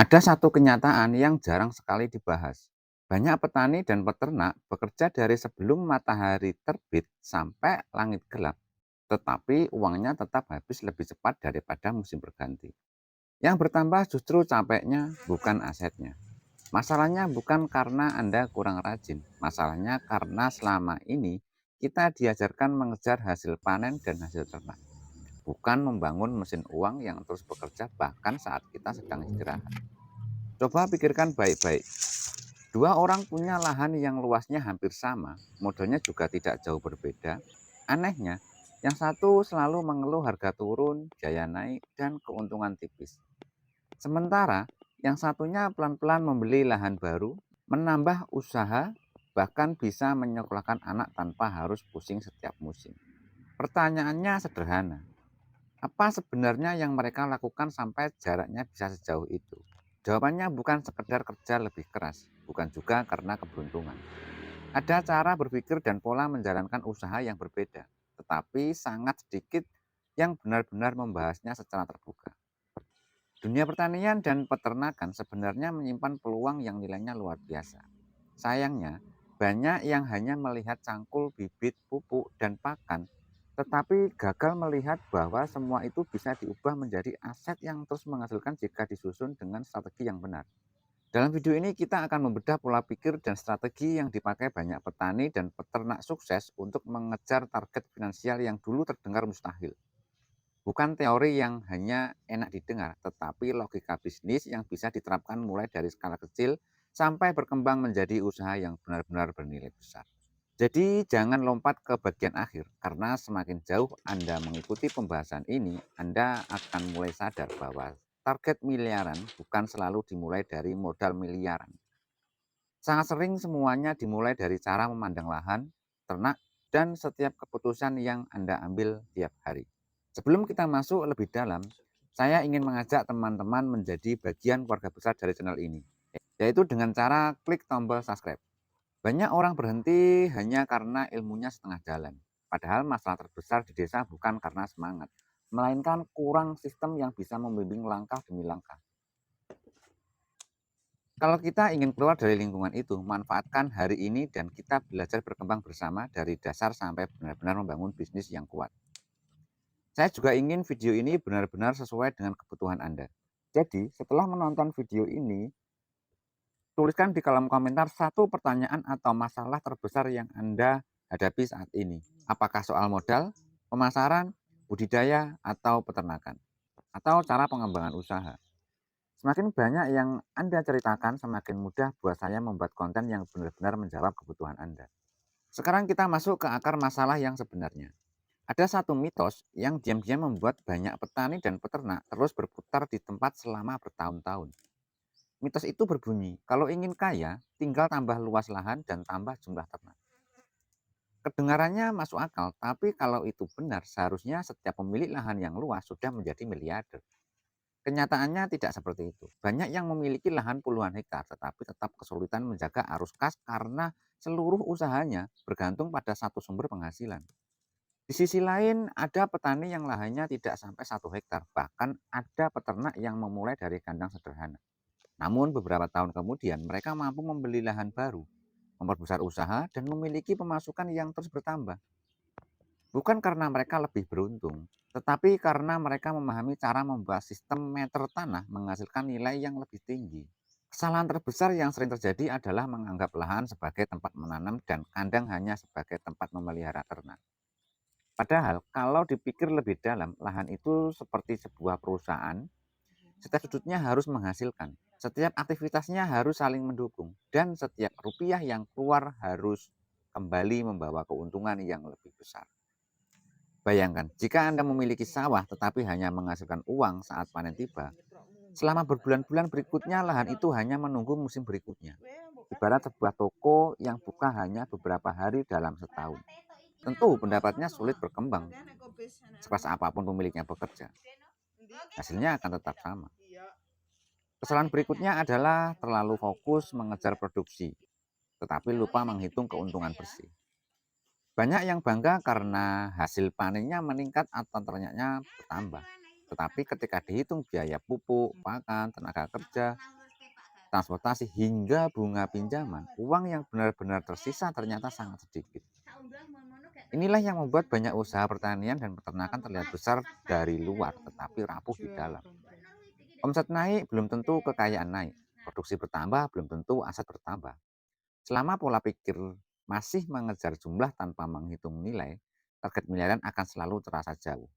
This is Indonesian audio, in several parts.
Ada satu kenyataan yang jarang sekali dibahas. Banyak petani dan peternak bekerja dari sebelum matahari terbit sampai langit gelap, tetapi uangnya tetap habis lebih cepat daripada musim berganti. Yang bertambah justru capeknya, bukan asetnya. Masalahnya bukan karena Anda kurang rajin, masalahnya karena selama ini kita diajarkan mengejar hasil panen dan hasil ternak, bukan membangun mesin uang yang terus bekerja bahkan saat kita sedang istirahat. Coba pikirkan baik-baik. Dua orang punya lahan yang luasnya hampir sama, modalnya juga tidak jauh berbeda. Anehnya, yang satu selalu mengeluh harga turun, biaya naik, dan keuntungan tipis. Sementara yang satunya pelan-pelan membeli lahan baru, menambah usaha, bahkan bisa menyekolahkan anak tanpa harus pusing setiap musim. Pertanyaannya sederhana, apa sebenarnya yang mereka lakukan sampai jaraknya bisa sejauh itu? Jawabannya bukan sekedar kerja lebih keras, bukan juga karena keberuntungan. Ada cara berpikir dan pola menjalankan usaha yang berbeda, tetapi sangat sedikit yang benar-benar membahasnya secara terbuka. Dunia pertanian dan peternakan sebenarnya menyimpan peluang yang nilainya luar biasa. Sayangnya, banyak yang hanya melihat cangkul bibit, pupuk, dan pakan, tetapi gagal melihat bahwa semua itu bisa diubah menjadi aset yang terus menghasilkan jika disusun dengan strategi yang benar. Dalam video ini kita akan membedah pola pikir dan strategi yang dipakai banyak petani dan peternak sukses untuk mengejar target finansial yang dulu terdengar mustahil. Bukan teori yang hanya enak didengar, tetapi logika bisnis yang bisa diterapkan mulai dari skala kecil sampai berkembang menjadi usaha yang benar-benar bernilai besar. Jadi jangan lompat ke bagian akhir, karena semakin jauh Anda mengikuti pembahasan ini, Anda akan mulai sadar bahwa target miliaran bukan selalu dimulai dari modal miliaran. Sangat sering semuanya dimulai dari cara memandang lahan, ternak, dan setiap keputusan yang Anda ambil tiap hari. Sebelum kita masuk lebih dalam, saya ingin mengajak teman-teman menjadi bagian keluarga besar dari channel ini, yaitu dengan cara klik tombol subscribe. Banyak orang berhenti hanya karena ilmunya setengah jalan. Padahal masalah terbesar di desa bukan karena semangat, melainkan kurang sistem yang bisa membimbing langkah demi langkah. Kalau kita ingin keluar dari lingkungan itu, manfaatkan hari ini dan kita belajar berkembang bersama dari dasar sampai benar-benar membangun bisnis yang kuat. Saya juga ingin video ini benar-benar sesuai dengan kebutuhan Anda. Jadi, setelah menonton video ini, tuliskan di kolom komentar satu pertanyaan atau masalah terbesar yang Anda hadapi saat ini. Apakah soal modal, pemasaran, budidaya, atau peternakan, atau cara pengembangan usaha. Semakin banyak yang Anda ceritakan, semakin mudah buat saya membuat konten yang benar-benar menjawab kebutuhan Anda. Sekarang kita masuk ke akar masalah yang sebenarnya. Ada satu mitos yang diam-diam membuat banyak petani dan peternak terus berputar di tempat selama bertahun-tahun. Mitos itu berbunyi, kalau ingin kaya, tinggal tambah luas lahan dan tambah jumlah ternak. Kedengarannya masuk akal, tapi kalau itu benar, seharusnya setiap pemilik lahan yang luas sudah menjadi miliarder. Kenyataannya tidak seperti itu. Banyak yang memiliki lahan puluhan hektar tetapi tetap kesulitan menjaga arus kas karena seluruh usahanya bergantung pada satu sumber penghasilan. Di sisi lain, ada petani yang lahannya tidak sampai 1 hektar, bahkan ada peternak yang memulai dari kandang sederhana. Namun beberapa tahun kemudian mereka mampu membeli lahan baru, memperbesar usaha, dan memiliki pemasukan yang terus bertambah. Bukan karena mereka lebih beruntung, tetapi karena mereka memahami cara membuat sistem meter tanah menghasilkan nilai yang lebih tinggi. Kesalahan terbesar yang sering terjadi adalah menganggap lahan sebagai tempat menanam dan kandang hanya sebagai tempat memelihara ternak. Padahal kalau dipikir lebih dalam, lahan itu seperti sebuah perusahaan, setiap sudutnya harus menghasilkan, setiap aktivitasnya harus saling mendukung, dan setiap rupiah yang keluar harus kembali membawa keuntungan yang lebih besar. Bayangkan, jika Anda memiliki sawah tetapi hanya menghasilkan uang saat panen tiba, selama berbulan-bulan berikutnya lahan itu hanya menunggu musim berikutnya. Ibarat sebuah toko yang buka hanya beberapa hari dalam setahun. Tentu pendapatnya sulit berkembang, sekeras apapun pemiliknya bekerja. Hasilnya akan tetap sama. Kesalahan berikutnya adalah terlalu fokus mengejar produksi, tetapi lupa menghitung keuntungan bersih. Banyak yang bangga karena hasil panennya meningkat atau ternaknya bertambah. Tetapi ketika dihitung biaya pupuk, pakan, tenaga kerja, transportasi, hingga bunga pinjaman, uang yang benar-benar tersisa ternyata sangat sedikit. Inilah yang membuat banyak usaha pertanian dan peternakan terlihat besar dari luar, tetapi rapuh di dalam. Omset naik belum tentu kekayaan naik. Produksi bertambah belum tentu aset bertambah. Selama pola pikir masih mengejar jumlah tanpa menghitung nilai, target miliaran akan selalu terasa jauh.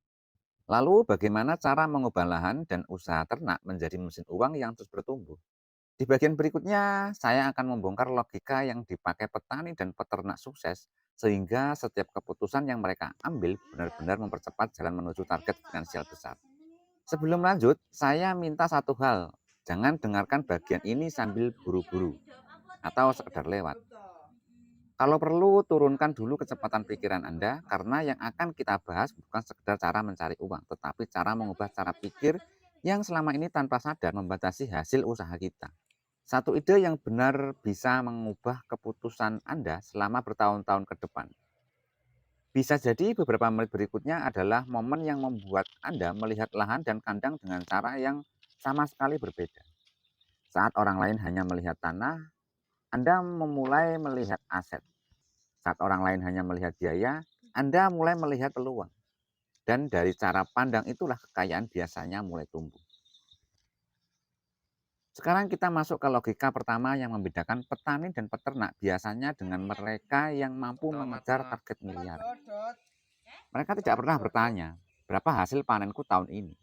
Lalu bagaimana cara mengubah lahan dan usaha ternak menjadi mesin uang yang terus bertumbuh? Di bagian berikutnya, saya akan membongkar logika yang dipakai petani dan peternak sukses, sehingga setiap keputusan yang mereka ambil benar-benar mempercepat jalan menuju target finansial besar. Sebelum lanjut, saya minta satu hal, jangan dengarkan bagian ini sambil buru-buru atau sekedar lewat. Kalau perlu, turunkan dulu kecepatan pikiran Anda, karena yang akan kita bahas bukan sekedar cara mencari uang, tetapi cara mengubah cara pikir yang selama ini tanpa sadar membatasi hasil usaha kita. Satu ide yang benar bisa mengubah keputusan Anda selama bertahun-tahun ke depan. Bisa jadi beberapa menit berikutnya adalah momen yang membuat Anda melihat lahan dan kandang dengan cara yang sama sekali berbeda. Saat orang lain hanya melihat tanah, Anda memulai melihat aset. Saat orang lain hanya melihat biaya, Anda mulai melihat peluang. Dan dari cara pandang itulah kekayaan biasanya mulai tumbuh. Sekarang kita masuk ke logika pertama yang membedakan petani dan peternak biasanya dengan mereka yang mampu mengejar target miliaran. Mereka tidak pernah bertanya, berapa hasil panenku tahun ini?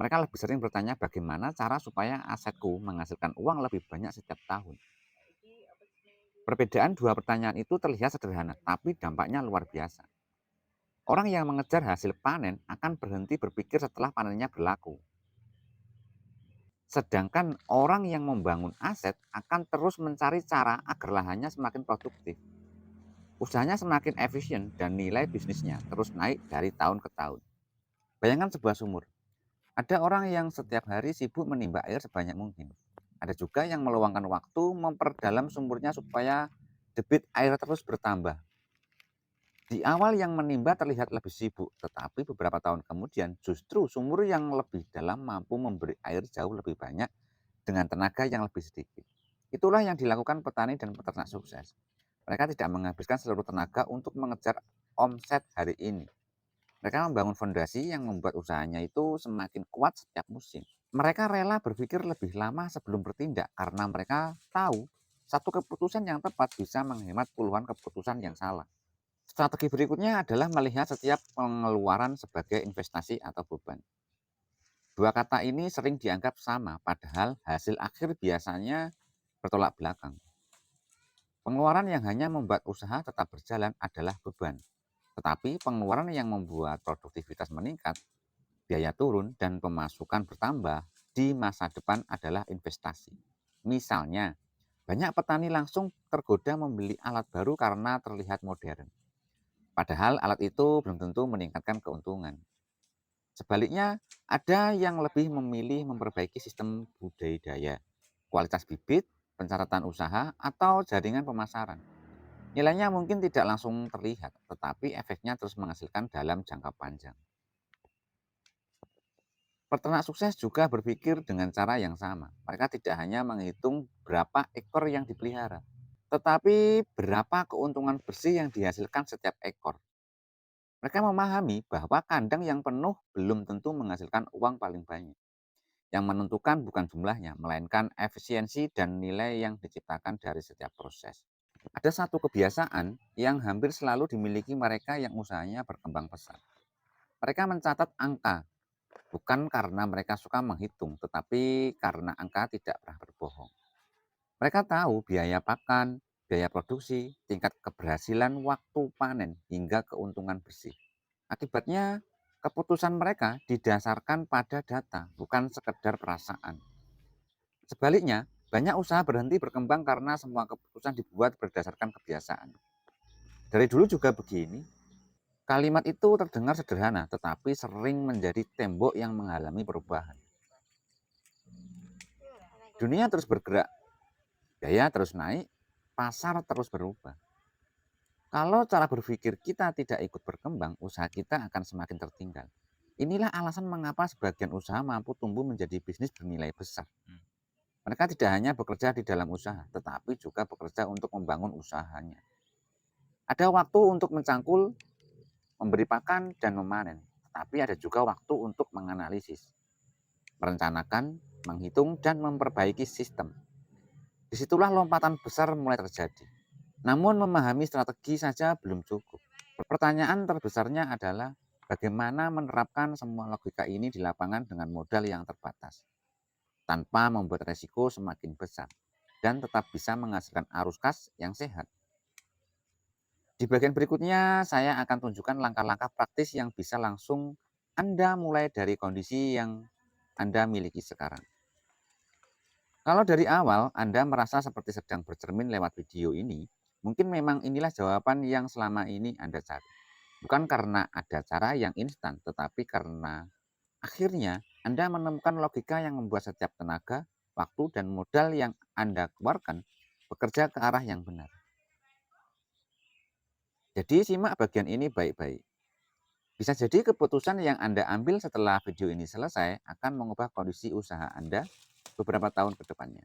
Mereka lebih sering bertanya bagaimana cara supaya asetku menghasilkan uang lebih banyak setiap tahun. Perbedaan dua pertanyaan itu terlihat sederhana, tapi dampaknya luar biasa. Orang yang mengejar hasil panen akan berhenti berpikir setelah panennya berlaku. Sedangkan orang yang membangun aset akan terus mencari cara agar lahannya semakin produktif. Usahanya semakin efisien dan nilai bisnisnya terus naik dari tahun ke tahun. Bayangkan sebuah sumur. Ada orang yang setiap hari sibuk menimba air sebanyak mungkin. Ada juga yang meluangkan waktu memperdalam sumurnya supaya debit air terus bertambah. Di awal yang menimba terlihat lebih sibuk, tetapi beberapa tahun kemudian justru sumur yang lebih dalam mampu memberi air jauh lebih banyak dengan tenaga yang lebih sedikit. Itulah yang dilakukan petani dan peternak sukses. Mereka tidak menghabiskan seluruh tenaga untuk mengejar omset hari ini. Mereka membangun fondasi yang membuat usahanya itu semakin kuat setiap musim. Mereka rela berpikir lebih lama sebelum bertindak karena mereka tahu satu keputusan yang tepat bisa menghemat puluhan keputusan yang salah. Strategi berikutnya adalah melihat setiap pengeluaran sebagai investasi atau beban. Dua kata ini sering dianggap sama, padahal hasil akhir biasanya bertolak belakang. Pengeluaran yang hanya membuat usaha tetap berjalan adalah beban. Tetapi pengeluaran yang membuat produktivitas meningkat, biaya turun, dan pemasukan bertambah di masa depan adalah investasi. Misalnya, banyak petani langsung tergoda membeli alat baru karena terlihat modern. Padahal alat itu belum tentu meningkatkan keuntungan. Sebaliknya, ada yang lebih memilih memperbaiki sistem budidaya, kualitas bibit, pencatatan usaha, atau jaringan pemasaran. Nilainya mungkin tidak langsung terlihat, tetapi efeknya terus menghasilkan dalam jangka panjang. Peternak sukses juga berpikir dengan cara yang sama. Mereka tidak hanya menghitung berapa ekor yang dipelihara, tetapi berapa keuntungan bersih yang dihasilkan setiap ekor. Mereka memahami bahwa kandang yang penuh belum tentu menghasilkan uang paling banyak. Yang menentukan bukan jumlahnya, melainkan efisiensi dan nilai yang diciptakan dari setiap proses. Ada satu kebiasaan yang hampir selalu dimiliki mereka yang usahanya berkembang pesat. Mereka mencatat angka, bukan karena mereka suka menghitung, tetapi karena angka tidak pernah berbohong. Mereka tahu biaya pakan, biaya produksi, tingkat keberhasilan waktu panen, hingga keuntungan bersih. Akibatnya, keputusan mereka didasarkan pada data, bukan sekedar perasaan. Sebaliknya, banyak usaha berhenti berkembang karena semua keputusan dibuat berdasarkan kebiasaan. Dari dulu juga begini. Kalimat itu terdengar sederhana, tetapi sering menjadi tembok yang menghalangi perubahan. Dunia terus bergerak, biaya terus naik, pasar terus berubah. Kalau cara berpikir kita tidak ikut berkembang, usaha kita akan semakin tertinggal. Inilah alasan mengapa sebagian usaha mampu tumbuh menjadi bisnis bernilai besar. Mereka tidak hanya bekerja di dalam usaha, tetapi juga bekerja untuk membangun usahanya. Ada waktu untuk mencangkul, memberi pakan, dan memanen. Tetapi ada juga waktu untuk menganalisis, merencanakan, menghitung, dan memperbaiki sistem. Disitulah lompatan besar mulai terjadi. Namun memahami strategi saja belum cukup. Pertanyaan terbesarnya adalah bagaimana menerapkan semua logika ini di lapangan dengan modal yang terbatas, tanpa membuat resiko semakin besar, dan tetap bisa menghasilkan arus kas yang sehat. Di bagian berikutnya, saya akan tunjukkan langkah-langkah praktis yang bisa langsung Anda mulai dari kondisi yang Anda miliki sekarang. Kalau dari awal Anda merasa seperti sedang bercermin lewat video ini, mungkin memang inilah jawaban yang selama ini Anda cari. Bukan karena ada cara yang instan, tetapi karena akhirnya Anda menemukan logika yang membuat setiap tenaga, waktu, dan modal yang Anda keluarkan bekerja ke arah yang benar. Jadi simak bagian ini baik-baik. Bisa jadi keputusan yang Anda ambil setelah video ini selesai akan mengubah kondisi usaha Anda beberapa tahun ke depannya.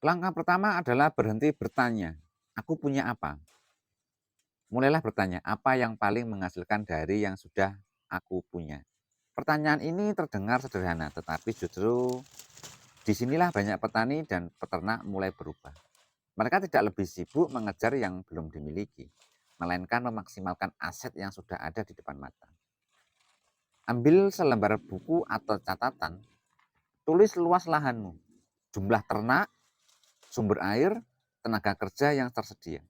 Langkah pertama adalah berhenti bertanya, aku punya apa? Mulailah bertanya, apa yang paling menghasilkan dari yang sudah aku punya? Pertanyaan ini terdengar sederhana, tetapi justru disinilah banyak petani dan peternak mulai berubah. Mereka tidak lebih sibuk mengejar yang belum dimiliki, melainkan memaksimalkan aset yang sudah ada di depan mata. Ambil selembar buku atau catatan, tulis luas lahanmu, jumlah ternak, sumber air, tenaga kerja yang tersedia,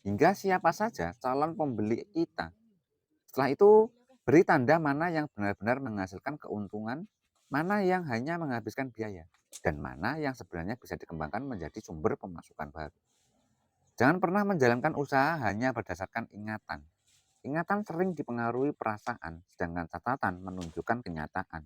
hingga siapa saja calon pembeli kita. Setelah itu, beri tanda mana yang benar-benar menghasilkan keuntungan, mana yang hanya menghabiskan biaya, dan mana yang sebenarnya bisa dikembangkan menjadi sumber pemasukan baru. Jangan pernah menjalankan usaha hanya berdasarkan ingatan. Ingatan sering dipengaruhi perasaan, sedangkan catatan menunjukkan kenyataan.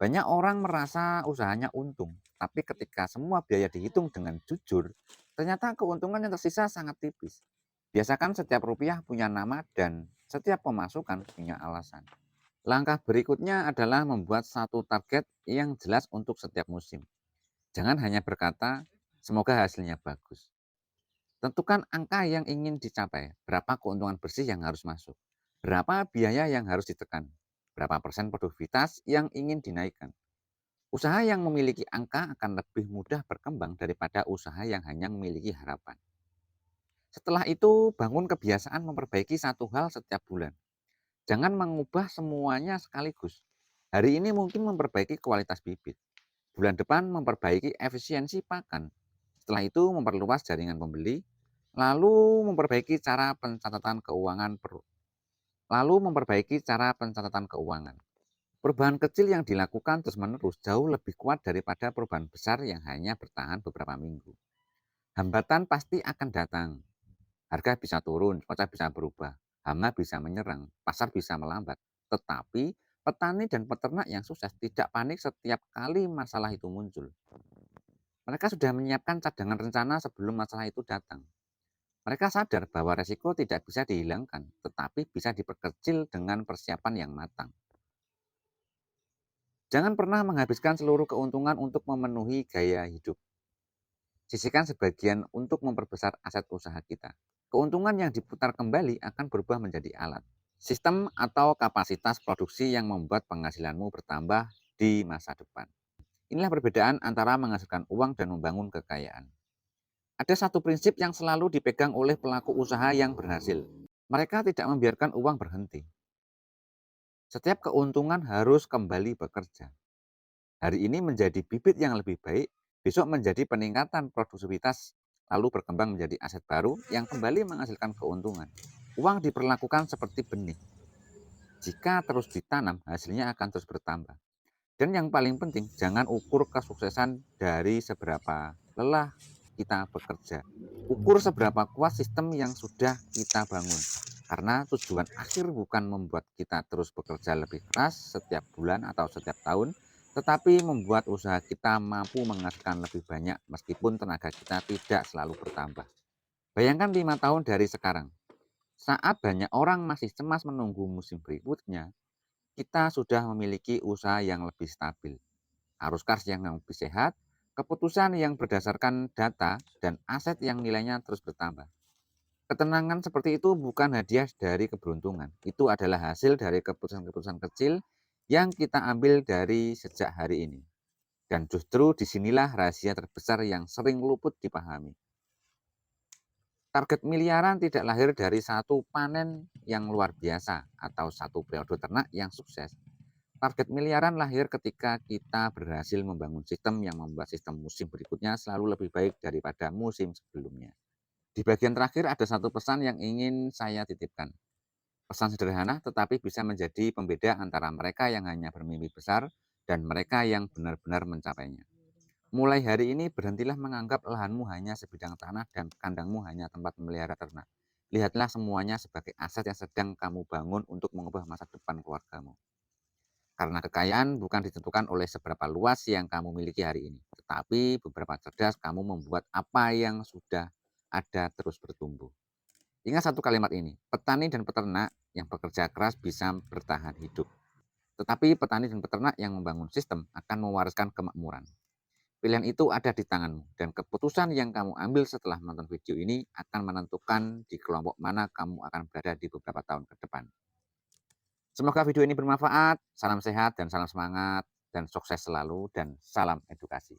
Banyak orang merasa usahanya untung, tapi ketika semua biaya dihitung dengan jujur, ternyata keuntungan yang tersisa sangat tipis. Biasakan setiap rupiah punya nama dan setiap pemasukan punya alasan. Langkah berikutnya adalah membuat satu target yang jelas untuk setiap musim. Jangan hanya berkata, semoga hasilnya bagus. Tentukan angka yang ingin dicapai, berapa keuntungan bersih yang harus masuk, berapa biaya yang harus ditekan, berapa persen produktivitas yang ingin dinaikkan. Usaha yang memiliki angka akan lebih mudah berkembang daripada usaha yang hanya memiliki harapan. Setelah itu, bangun kebiasaan memperbaiki satu hal setiap bulan. Jangan mengubah semuanya sekaligus. Hari ini mungkin memperbaiki kualitas bibit. Bulan depan memperbaiki efisiensi pakan. Setelah itu memperluas jaringan pembeli, lalu memperbaiki cara pencatatan keuangan. Perubahan kecil yang dilakukan terus-menerus jauh lebih kuat daripada perubahan besar yang hanya bertahan beberapa minggu. Hambatan pasti akan datang. Harga bisa turun, cuaca bisa berubah, hama bisa menyerang, pasar bisa melambat. Tetapi petani dan peternak yang sukses tidak panik setiap kali masalah itu muncul. Mereka sudah menyiapkan cadangan rencana sebelum masalah itu datang. Mereka sadar bahwa resiko tidak bisa dihilangkan, tetapi bisa diperkecil dengan persiapan yang matang. Jangan pernah menghabiskan seluruh keuntungan untuk memenuhi gaya hidup. Sisihkan sebagian untuk memperbesar aset usaha kita. Keuntungan yang diputar kembali akan berubah menjadi alat, sistem atau kapasitas produksi yang membuat penghasilanmu bertambah di masa depan. Inilah perbedaan antara menghasilkan uang dan membangun kekayaan. Ada satu prinsip yang selalu dipegang oleh pelaku usaha yang berhasil. Mereka tidak membiarkan uang berhenti. Setiap keuntungan harus kembali bekerja. Hari ini menjadi bibit yang lebih baik, besok menjadi peningkatan produktivitas, lalu berkembang menjadi aset baru yang kembali menghasilkan keuntungan. Uang diperlakukan seperti benih. Jika terus ditanam, hasilnya akan terus bertambah. Dan yang paling penting, jangan ukur kesuksesan dari seberapa lelah kita bekerja. Ukur seberapa kuat sistem yang sudah kita bangun. Karena tujuan akhir bukan membuat kita terus bekerja lebih keras setiap bulan atau setiap tahun, tetapi membuat usaha kita mampu menghasilkan lebih banyak meskipun tenaga kita tidak selalu bertambah. Bayangkan 5 tahun dari sekarang, saat banyak orang masih cemas menunggu musim berikutnya, kita sudah memiliki usaha yang lebih stabil, arus kas yang lebih sehat, keputusan yang berdasarkan data, dan aset yang nilainya terus bertambah. Ketenangan seperti itu bukan hadiah dari keberuntungan, itu adalah hasil dari keputusan-keputusan kecil yang kita ambil dari sejak hari ini. Dan justru disinilah rahasia terbesar yang sering luput dipahami. Target miliaran tidak lahir dari satu panen yang luar biasa atau satu periode ternak yang sukses. Target miliaran lahir ketika kita berhasil membangun sistem yang membuat sistem musim berikutnya selalu lebih baik daripada musim sebelumnya. Di bagian terakhir ada satu pesan yang ingin saya titipkan. Pesan sederhana tetapi bisa menjadi pembeda antara mereka yang hanya bermimpi besar dan mereka yang benar-benar mencapainya. Mulai hari ini berhentilah menganggap lahanmu hanya sebidang tanah dan kandangmu hanya tempat memelihara ternak. Lihatlah semuanya sebagai aset yang sedang kamu bangun untuk mengubah masa depan keluargamu. Karena kekayaan bukan ditentukan oleh seberapa luas yang kamu miliki hari ini, tetapi beberapa cerdas kamu membuat apa yang sudah ada terus bertumbuh. Ingat satu kalimat ini, petani dan peternak yang bekerja keras bisa bertahan hidup. Tetapi petani dan peternak yang membangun sistem akan mewariskan kemakmuran. Pilihan itu ada di tanganmu, dan keputusan yang kamu ambil setelah menonton video ini akan menentukan di kelompok mana kamu akan berada di beberapa tahun ke depan. Semoga video ini bermanfaat, salam sehat dan salam semangat, dan sukses selalu, dan salam edukasi.